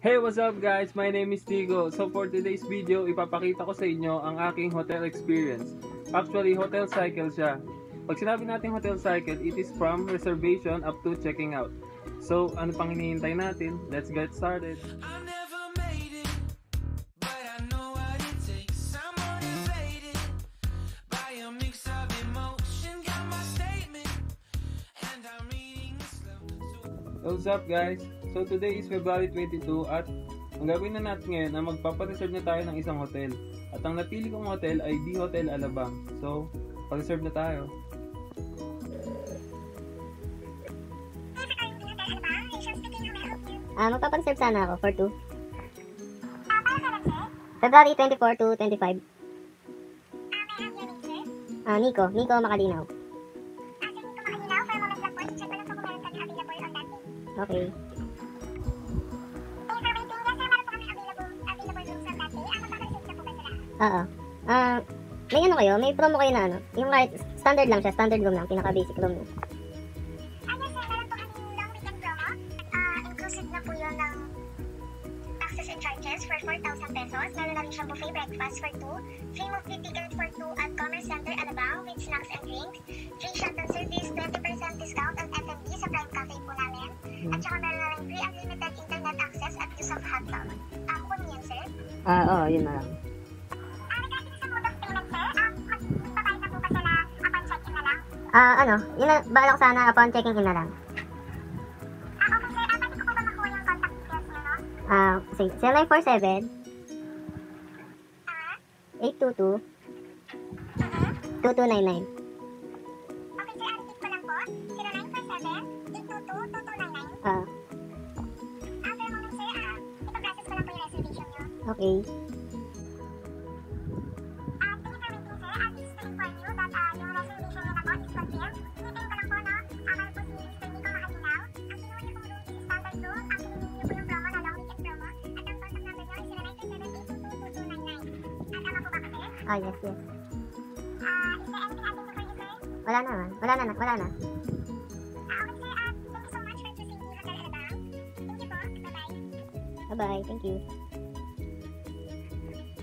Hey, what's up guys? My name is Tigo. So for today's video, ipapakita ko sa inyo ang aking hotel experience. Actually, hotel cycle siya. Pag sinabi natin hotel cycle, it is from reservation up to checking out. So, ano pang hinihintay natin? Let's get started. What's up guys? So today is February 22 at ang gagawin na natin ngayon na magpapareserve na tayo ng isang hotel. At ang napili kong hotel ay B Hotel Alabang. So, pa-reserve na tayo. Magpapareserve sana ako for 2. February 24 to 25. Nico Makalinaw. Okay. Oo. May ano kayo? May promo kayo na ano? Yung kahit standard lang siya, standard room lang, pinaka basic room lang. Ano sir, meron po kaming long weekend promo. Inclusive na po yun ng taxes and charges for 4,000 pesos. Meron na rin siyang buffet breakfast for 2. Free movie ticket for 2 at Commerce Center Alabang with snacks and drinks. Free shuttle service, 20% discount on F&B sa Prime Cafe po namin. At saka meron na rin free unlimited internet access at use of hot tub. Ako po niyan sir. Oo, yun na lang. Regarding sa mode of payment sir, magbabayad na po ba sila upon check-in na lang? Yun na, bahala ko sana upon checking in na lang. Okay sir, pwede ko po ba makuha yung contact details niyo no? Sige, 0947 822 2299. Okay sir, repeat ko lang po. 0947-822-2299. Ah, After a moment sir, ipaprocess ko lang po yung reservation niyo. okay. Thank you for waiting sir. This is to inform you that yung reservation niyo na po is confirmed. Hintayin ko lang po no. Ako po si Mr. Nico Makalinaw. Ang kinuha niyo pong room is standard room. Ang kinuha niyo po yung promo na long weekend promo. At ang contact number niyo is 0947-822-2299. Tama po ba ko sir? Yes. Is there anything I can do for you sir? Wala na. Okay sir, thank you so much for choosing the Hotel Alabang. Thank you po. Bye-bye. Bye-bye, thank you.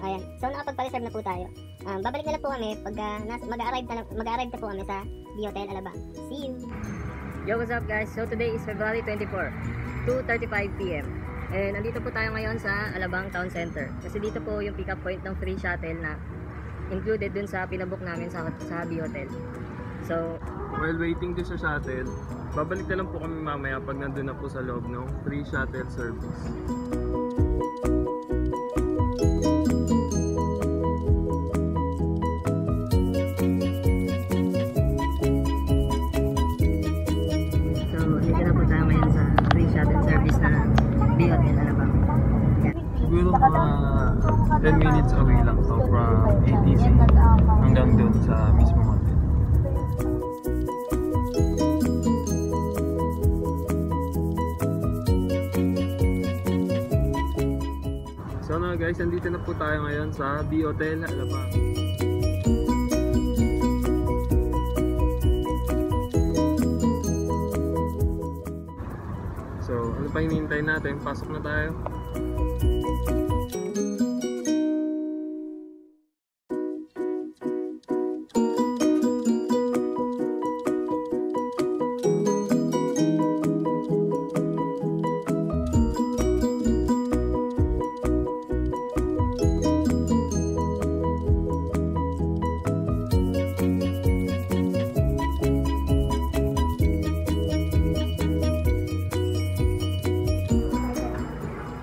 Ayan, so nakapagpa-reserve na po tayo. Babalik na lang po kami pagka mag-arrive na po kami sa B Hotel Alabang. See you! Yo, what's up guys? So today is February 24, 2:35 PM. And nandito po tayo ngayon sa Alabang Town Center. Kasi dito po yung pick-up point ng free shuttle na included dun sa pinabook namin sa B Hotel. So, While waiting din sa shuttle, babalik na lang po kami mamaya pag nandun na po sa loob ng free shuttle service. dito na po tayo ngayon sa free shuttle service na B Hotel Alabang. Siguro mga 10 minutes away lang to from ATC hanggang doon sa mismo hotel. So na guys, nandito na po tayo ngayon sa B Hotel Alabang. So, ano pa hinihintay natin? Pasok na tayo.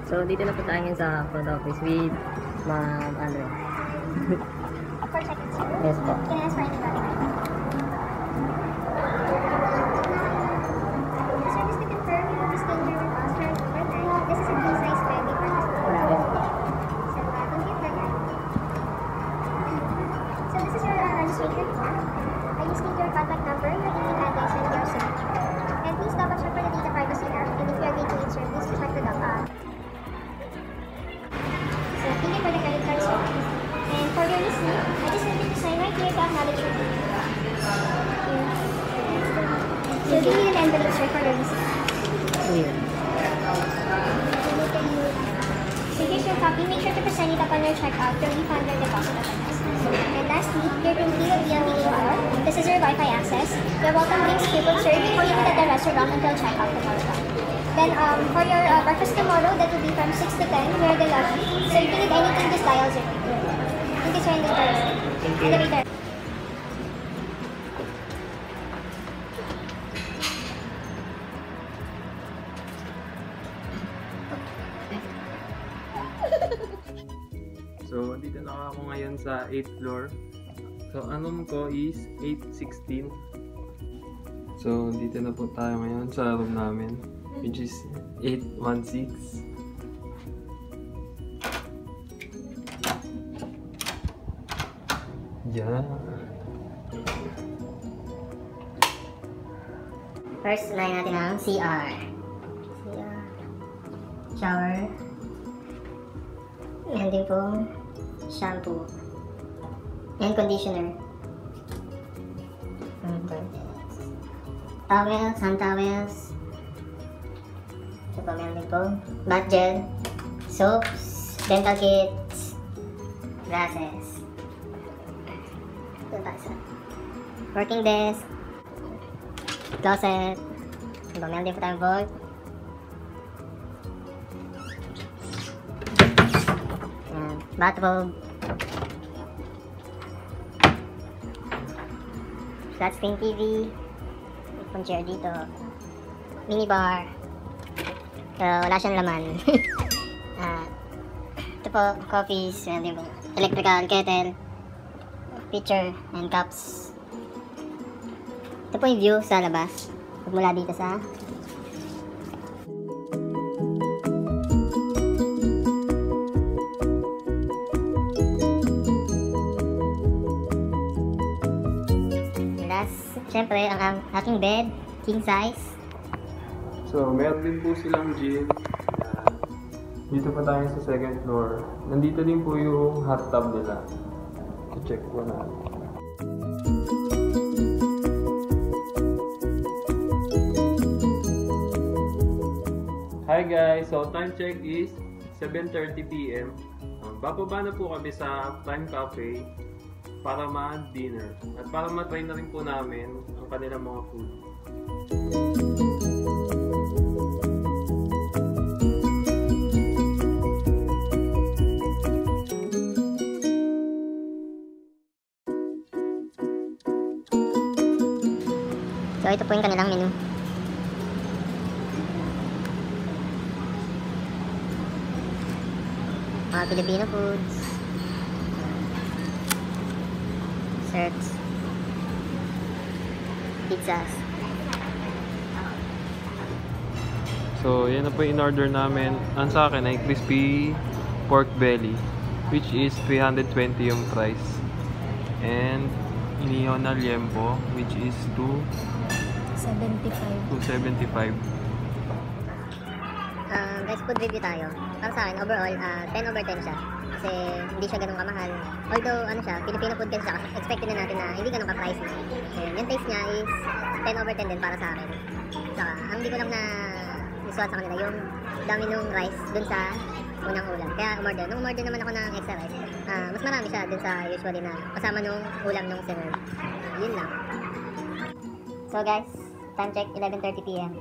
So dito na po tayo ngayon sa front office with Ma'am Andre. For check-in sir. Yes po. Can I ask for any booking? Sir, just to confirm, you will be staying here with us for night. This is a B-size bed we purchased for you. Yes po. So, complete for night. So, this is your registration form. I just need your contact number, your email address, and your signature. And please double check for the data privacy act. And if you are going to insert, please check the So, thank you for the credit card service. And for your receipt, I just need you to sign right here to acknowledge your payment. So, do you need an envelope, sir, for your receipt? Here. So, you can copy, make sure to present it upon your checkout to refund your deposit of us. And lastly, your room key will be on the 8th floor. This is your Wi-Fi access. Your welcome drinks key will serve you at the restaurant until checkout tomorrow. Then for your breakfast tomorrow, that will be from 6 to 10. We are the lobby. So if you need anything, just dial 0. Thank you, sir, and the waiter. So, dito na ako ngayon sa 8th floor. So, ang room ko is 816. So, dito na po tayo ngayon sa room namin, which is 816. Yeah. First, unahin natin ang CR. Shower. Meron din pong shampoo. And conditioner. Towels, hand towels. Ito pa, meron din pong bath gel, soaps, dental kits, brushes. Ito pa isa. Working desk. Closet. Ito pa, meron din po tayong vault. Bathrobe, flat screen TV, may chair dito, minibar, wala siyang laman. Ito po, coffees, electrical kettle, pitcher, and cups. Ito po yung view sa labas, mula dito sa siyempre, ang aking bed, king size. So, meron din po silang gym. Dito pa tayo sa 2nd floor. Nandito din po yung hot tub nila. I-check po natin. Hi guys! So, time check is 7:30 PM. Bababa na po kami sa Prime Cafe para ma-dinner at para ma-try na rin po namin ang kanilang mga food. So ito po yung kanilang menu. Mga Filipino foods, desserts, pizzas. So, yan na po yung in-order namin. Ang sa akin ay crispy pork belly, which is 320 yung price. And inihaw na liempo, which is 275. Guys, food review tayo. Para sa akin, overall, 10/10 siya. Kasi hindi siya ganun kamahal. Although, ano siya, Filipino food kasi siya. Expected na natin na hindi ganun ka-pricey. And yung taste niya is 10/10 din para sa akin. Saka, ang hindi ko lang na isuwat sa kanila, yung dami nung rice dun sa unang ulam. Kaya umorder. Nung umorder naman ako ng extra rice, mas marami siya dun sa usually na kasama nung ulam nung sinurve. Yun lang. So guys, time check, 11:30 PM.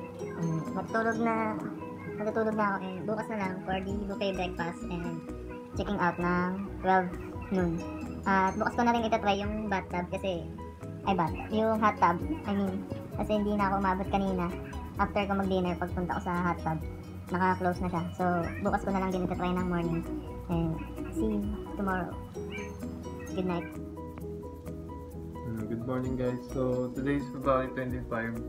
Matutulog na ako bukas na lang for the buffet breakfast and checking out ng 12 noon. At bukas ko na rin itatry yung bathtub kasi, yung hot tub, kasi hindi na ako umabot kanina. After ko mag-dinner, pagpunta ko sa hot tub, naka-close na siya. So, bukas ko na lang din itatry ng morning. And see you tomorrow. Good night. Good morning guys. So, today is February 25,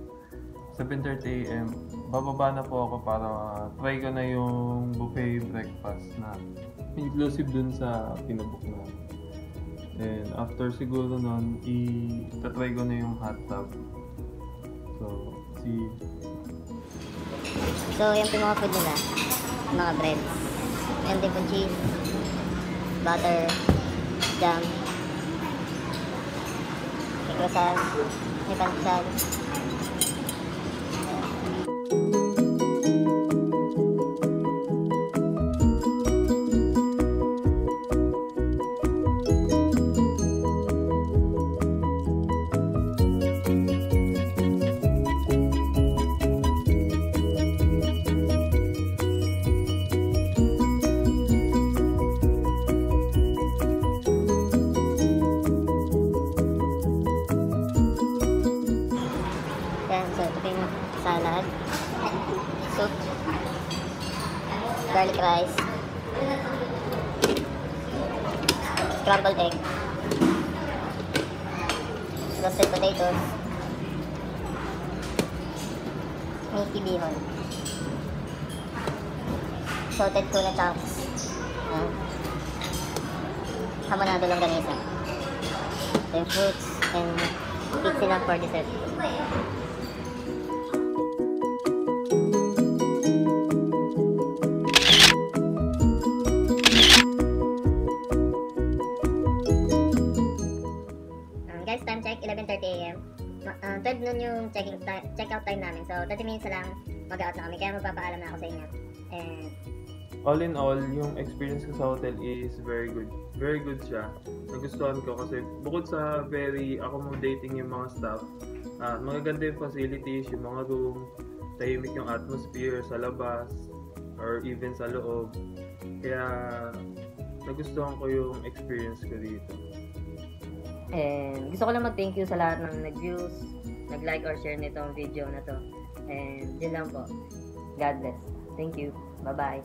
7:30 AM. Bababa na po ako para try ko na yung buffet breakfast na inclusive dun sa pinabook na. And after siguro nun, itatry ko na yung hot tub. So, see. So, yung mga food nila, mga breads. Meron din po cheese, butter, jam, may croissant, may pansal. garlic rice, scrambled egg, roasted potatoes, meaty bihon, salted tuna chunks, hamonado longganisa, then fruits, and pizza na for dessert. Guys, time check, 11:30 AM. 12 noon yung check-out time namin. So, 30 minutes na lang mag-out na kami. Kaya magpapaalam na ako sa inyo. And All in all, yung experience ko sa hotel is very good. Very good siya. Nagustuhan ko kasi bukod sa very accommodating yung mga staff, magaganda yung facilities, yung mga room, tahimik yung atmosphere sa labas or even sa loob. Kaya nagustuhan ko yung experience ko dito. And gusto ko lang mag-thank you sa lahat ng nag-views, nag-like or share nitong video na to. And yun lang po. God bless. Thank you. Bye-bye.